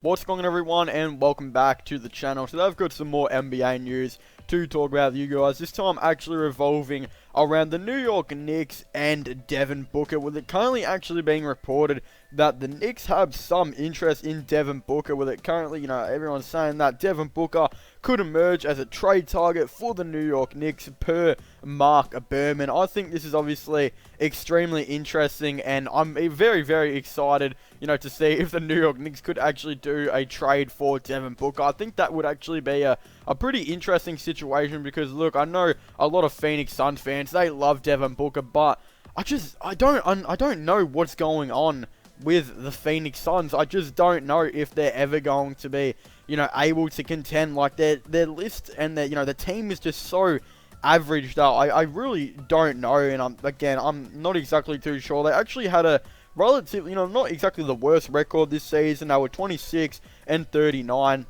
What's going on, everyone, and welcome back to the channel. Today I've got some more NBA news to talk about with you guys. This time actually revolving around the New York Knicks and Devin Booker, with it currently actually being reported that the Knicks have some interest in Devin Booker, with it currently, everyone's saying that Devin Booker could emerge as a trade target for the New York Knicks per Mark Berman. I think this is obviously extremely interesting, and I'm very, very excited, to see if the New York Knicks could actually do a trade for Devin Booker. I think that would actually be a pretty interesting situation because, look, I know a lot of Phoenix Suns fans, they love Devin Booker, but I don't know what's going on with the Phoenix Suns. I just don't know if they're ever going to be, able to contend. Like, their list and their, the team is just so averaged out. I really don't know, and I'm not exactly too sure. They actually had a relatively, not exactly the worst record this season. They were 26 and 39.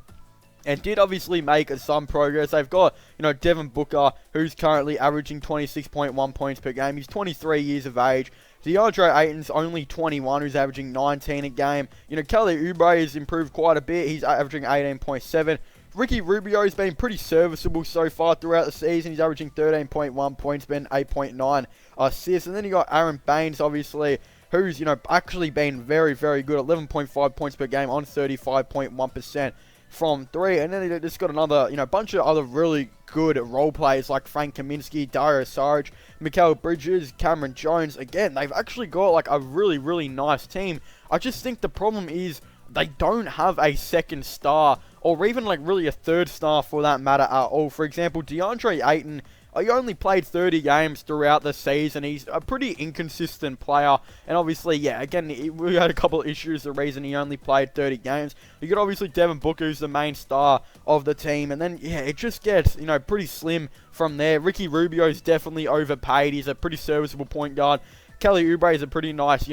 And did obviously make some progress. They've got, Devin Booker, who's currently averaging 26.1 points per game. He's 23 years of age. DeAndre Ayton's only 21, who's averaging 19 a game. Kelly Oubre has improved quite a bit. He's averaging 18.7. Ricky Rubio's been pretty serviceable so far throughout the season. He's averaging 13.1 points, been 8.9 assists. And then you got Aaron Baines, obviously, who's, actually been very, very good. 11.5 points per game on 35.1%. from three. And then they just got another, bunch of other really good role players like Frank Kaminsky, Dario Saric, Mikal Bridges, Cameron Jones. Again, they've actually got like a really, really nice team. I just think the problem is they don't have a second star, or even like really a third star for that matter at all. For example, DeAndre Ayton, he only played 30 games throughout the season. He's a pretty inconsistent player. And obviously, yeah, again, we had a couple of issues the reason he only played 30 games. You got obviously Devin Booker, who's the main star of the team. And then, yeah, it just gets, pretty slim from there. Ricky Rubio's definitely overpaid. He's a pretty serviceable point guard. Kelly Oubre is a pretty nice,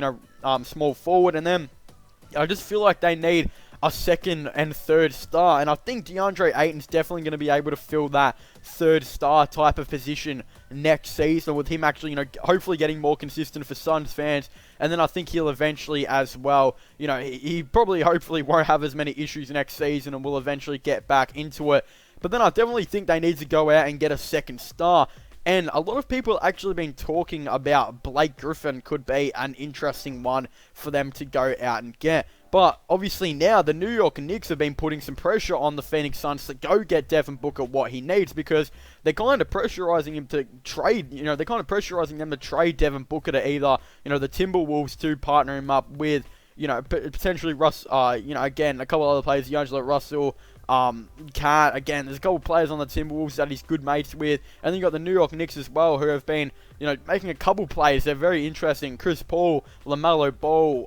small forward. And then I just feel like they need a second and third star, and I think DeAndre Ayton's definitely going to be able to fill that third star type of position next season, with him actually, hopefully getting more consistent for Suns fans. And then I think he'll eventually as well, he probably hopefully won't have as many issues next season and will eventually get back into it. But then I definitely think they need to go out and get a second star. And a lot of people have actually been talking about Blake Griffin could be an interesting one for them to go out and get. But obviously now the New York Knicks have been putting some pressure on the Phoenix Suns to go get Devin Booker what he needs, because they're kind of pressurizing him to trade, they're kind of pressurizing them to trade Devin Booker to either, the Timberwolves to partner him up with, potentially Russ, again, a couple other players, D'Angelo Russell, Cat, again, there's a couple players on the Timberwolves that he's good mates with, and then you got the New York Knicks as well, who have been, making a couple plays. They're very interesting. Chris Paul, LaMelo Ball,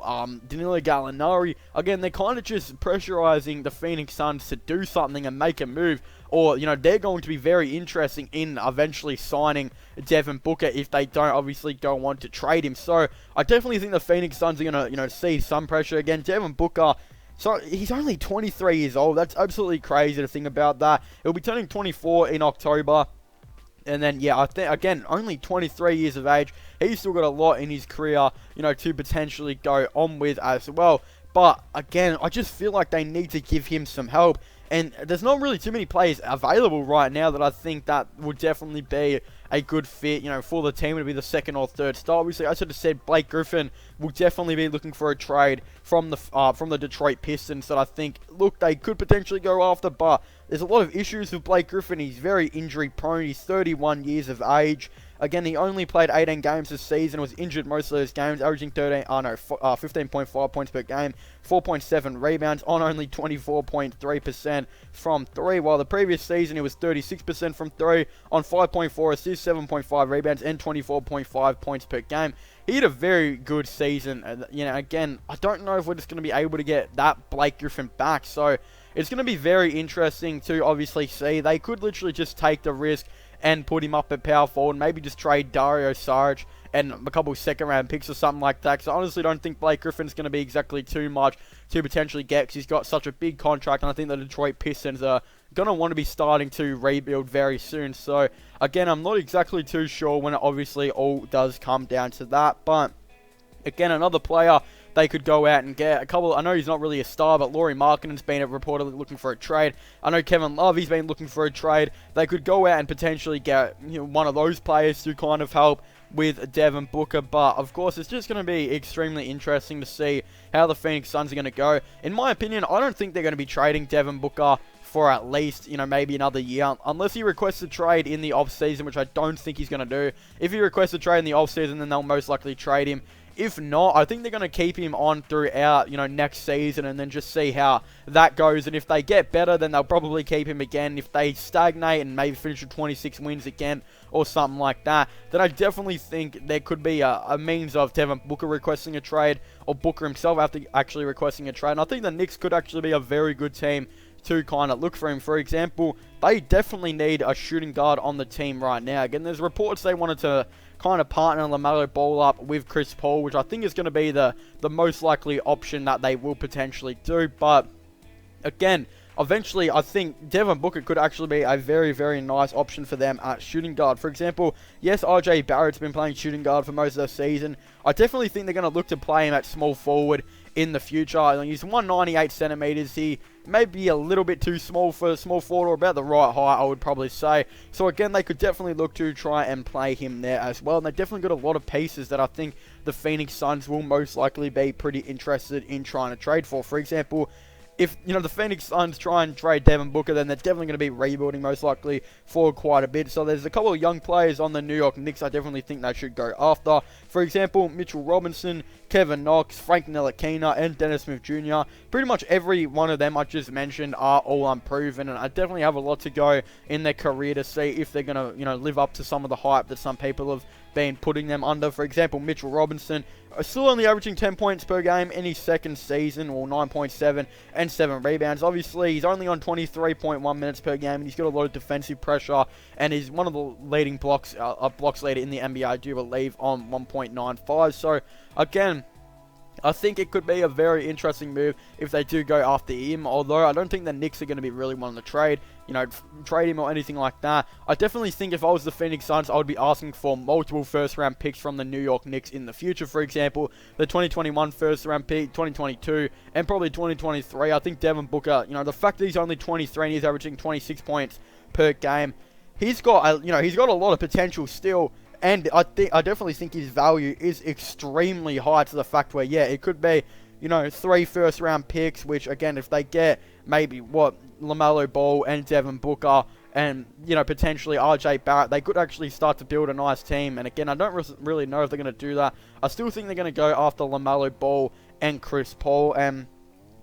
Danilo Gallinari. Again, they're kind of just pressurizing the Phoenix Suns to do something and make a move, or, they're going to be very interesting in eventually signing Devin Booker if they don't obviously go on to trade him. So, I definitely think the Phoenix Suns are going to, see some pressure. Again, Devin Booker, so he's only 23 years old. That's absolutely crazy to think about that. He'll be turning 24 in October. And then, yeah, I think, again, only 23 years of age. He's still got a lot in his career, to potentially go on with as well. But, again, I just feel like they need to give him some help. And there's not really too many players available right now that I think that would definitely be a good fit, for the team to be the second or third star. Obviously, I should have said Blake Griffin will definitely be looking for a trade from the Detroit Pistons that I think, look, they could potentially go after, but there's a lot of issues with Blake Griffin. He's very injury prone. He's 31 years of age. Again, he only played 18 games this season, was injured most of those games, averaging 15.5 points per game, 4.7 rebounds on only 24.3% from three, while the previous season it was 36% from three, on 5.4 assists, 7.5 rebounds, and 24.5 points per game. He had a very good season. Again, I don't know if we're just going to be able to get that Blake Griffin back, so it's going to be very interesting to obviously see. They could literally just take the risk and put him up at power forward, maybe just trade Dario Saric and a couple of second round picks or something like that, because I honestly don't think Blake Griffin's going to be exactly too much to potentially get, because he's got such a big contract, and I think the Detroit Pistons are going to want to be starting to rebuild very soon. So again, I'm not exactly too sure when it obviously all does come down to that, but again, another player they could go out and get a couple. I know he's not really a star, but Lauri Markkanen's been reportedly looking for a trade. I know Kevin Love, he's been looking for a trade. They could go out and potentially get one of those players to kind of help with Devin Booker, but of course it's just going to be extremely interesting to see how the Phoenix Suns are going to go. In my opinion, I don't think they're going to be trading Devin Booker for at least, maybe another year, unless he requests a trade in the offseason, which I don't think he's going to do. If he requests a trade in the offseason, then they'll most likely trade him. If not, I think they're going to keep him on throughout, next season and then just see how that goes. And if they get better, then they'll probably keep him again. If they stagnate and maybe finish with 26 wins again or something like that, then I definitely think there could be a means of Devin Booker requesting a trade or Booker himself after actually requesting a trade. And I think the Knicks could actually be a very good team to kind of look for him. For example, they definitely need a shooting guard on the team right now. Again, there's reports they wanted to kind of partner LaMelo Ball up with Chris Paul, which I think is going to be the most likely option that they will potentially do. But again, eventually, I think Devin Booker could actually be a very, very nice option for them at shooting guard. For example, yes, RJ Barrett's been playing shooting guard for most of the season. I definitely think they're going to look to play him at small forward in the future. He's 198 centimeters. He may be a little bit too small for a small forward, or about the right height, I would probably say. So again, they could definitely look to try and play him there as well. And they definitely got a lot of pieces that I think the Phoenix Suns will most likely be pretty interested in trying to trade for. For example, if, the Phoenix Suns try and trade Devin Booker, then they're definitely going to be rebuilding most likely for quite a bit. So there's a couple of young players on the New York Knicks I definitely think they should go after. For example, Mitchell Robinson, Kevin Knox, Frank Ntilikina, and Dennis Smith Jr. Pretty much every one of them I just mentioned are all unproven, and I definitely have a lot to go in their career to see if they're going to, live up to some of the hype that some people have been putting them under. For example, Mitchell Robinson, still only averaging 10 points per game in his second season, or 9.7 and 7 rebounds. Obviously, he's only on 23.1 minutes per game, and he's got a lot of defensive pressure, and he's one of the leading blocks leader in the NBA, I do believe, on 1.95. So, again, I think it could be a very interesting move if they do go after him, although I don't think the Knicks are going to be really wanting to trade him or anything like that. I definitely think if I was the Phoenix Suns, I would be asking for multiple first-round picks from the New York Knicks in the future. For example, the 2021 first-round pick, 2022, and probably 2023. I think Devin Booker, the fact that he's only 23 and he's averaging 26 points per game, he's got a lot of potential still. And I definitely think his value is extremely high to the fact where, it could be, 3 first-round picks, which, again, if they get maybe, LaMelo Ball and Devin Booker and, potentially RJ Barrett, they could actually start to build a nice team. And, again, I don't really know if they're going to do that. I still think they're going to go after LaMelo Ball and Chris Paul. And,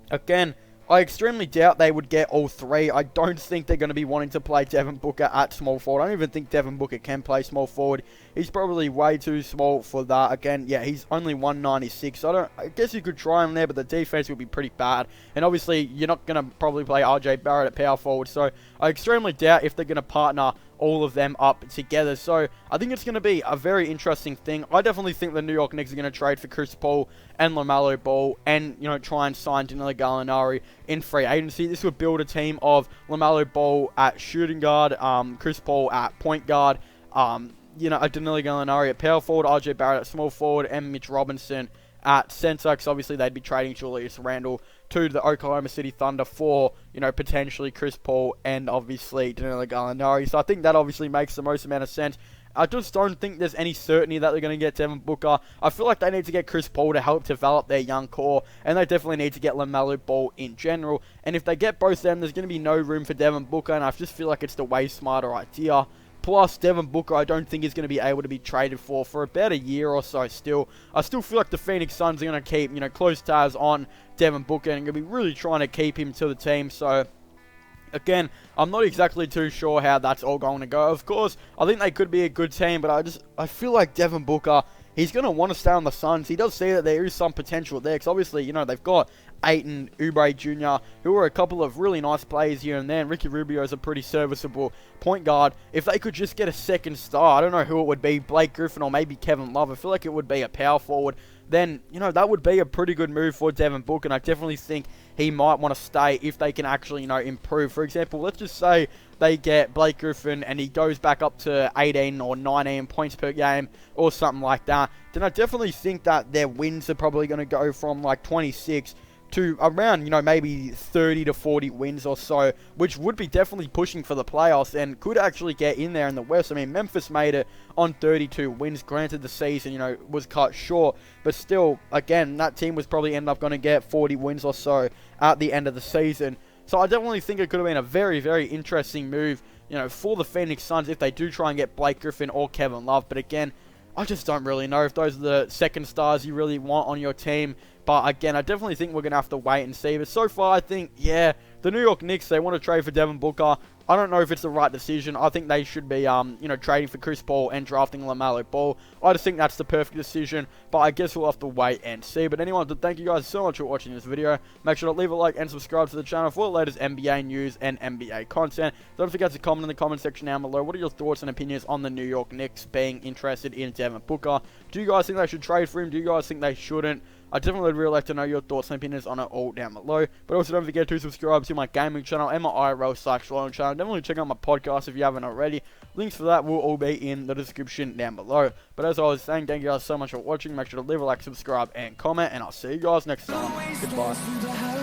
again, I extremely doubt they would get all three. I don't think they're going to be wanting to play Devin Booker at small forward. I don't even think Devin Booker can play small forward. He's probably way too small for that. Again, he's only 196. So I guess you could try him there, but the defense would be pretty bad. And obviously, you're not going to probably play RJ Barrett at power forward. So I extremely doubt if they're going to partner all of them up together. So I think it's going to be a very interesting thing. I definitely think the New York Knicks are going to trade for Chris Paul and LaMelo Ball and, try and sign Danilo Gallinari in free agency. This would build a team of LaMelo Ball at shooting guard, Chris Paul at point guard, a Danilo Gallinari at power forward, RJ Barrett at small forward, and Mitch Robinson at center, because obviously they'd be trading Julius Randle to the Oklahoma City Thunder for, potentially Chris Paul and obviously Danilo Gallinari. So I think that obviously makes the most amount of sense. I just don't think there's any certainty that they're going to get Devin Booker. I feel like they need to get Chris Paul to help develop their young core, and they definitely need to get LaMelo Ball in general. And if they get both of them, there's going to be no room for Devin Booker, and I just feel like it's the way smarter idea. Plus, Devin Booker, I don't think is going to be able to be traded for about a year or so still. I still feel like the Phoenix Suns are going to keep, close tabs on Devin Booker and going to be really trying to keep him to the team. So, again, I'm not exactly too sure how that's all going to go. Of course, I think they could be a good team, but I feel like Devin Booker, he's going to want to stay on the Suns. He does see that there is some potential there, because obviously, they've got Ayton, Oubre Jr., who are a couple of really nice players here and there, and Ricky Rubio is a pretty serviceable point guard. If they could just get a second star, I don't know who it would be, Blake Griffin or maybe Kevin Love. I feel like it would be a power forward. then, you know, that would be a pretty good move for Devin Booker, and I definitely think he might want to stay if they can actually, you know, improve. For example, let's just say they get Blake Griffin and he goes back up to 18 or 19 points per game or something like that, then I definitely think that their wins are probably going to go from like 26 to around, you know, maybe 30 to 40 wins or so, which would be definitely pushing for the playoffs and could actually get in there in the West. I mean, Memphis made it on 32 wins. Granted, the season, you know, was cut short, but still, again, that team was probably end up going to get 40 wins or so at the end of the season. So I definitely think it could have been a very, very interesting move, you know, for the Phoenix Suns if they do try and get Blake Griffin or Kevin Love. But again, I just don't really know if those are the second stars you really want on your team. But again, I definitely think we're going to have to wait and see. But so far, I think, yeah, the New York Knicks, they want to trade for Devin Booker. I don't know if it's the right decision. I think they should be, you know, trading for Chris Paul and drafting LaMelo Ball. I just think that's the perfect decision. But I guess we'll have to wait and see. But anyway, thank you guys so much for watching this video. Make sure to leave a like and subscribe to the channel for the latest NBA news and NBA content. Don't forget to comment in the comment section down below. What are your thoughts and opinions on the New York Knicks being interested in Devin Booker? Do you guys think they should trade for him? Do you guys think they shouldn't? I definitely would really like to know your thoughts and opinions on it all down below. But also don't forget to subscribe to my gaming channel and my IRL/Sloan channel. Definitely check out my podcast if you haven't already. Links for that will all be in the description down below. But as I was saying, thank you guys so much for watching. Make sure to leave a like, subscribe, and comment. And I'll see you guys next time. Goodbye.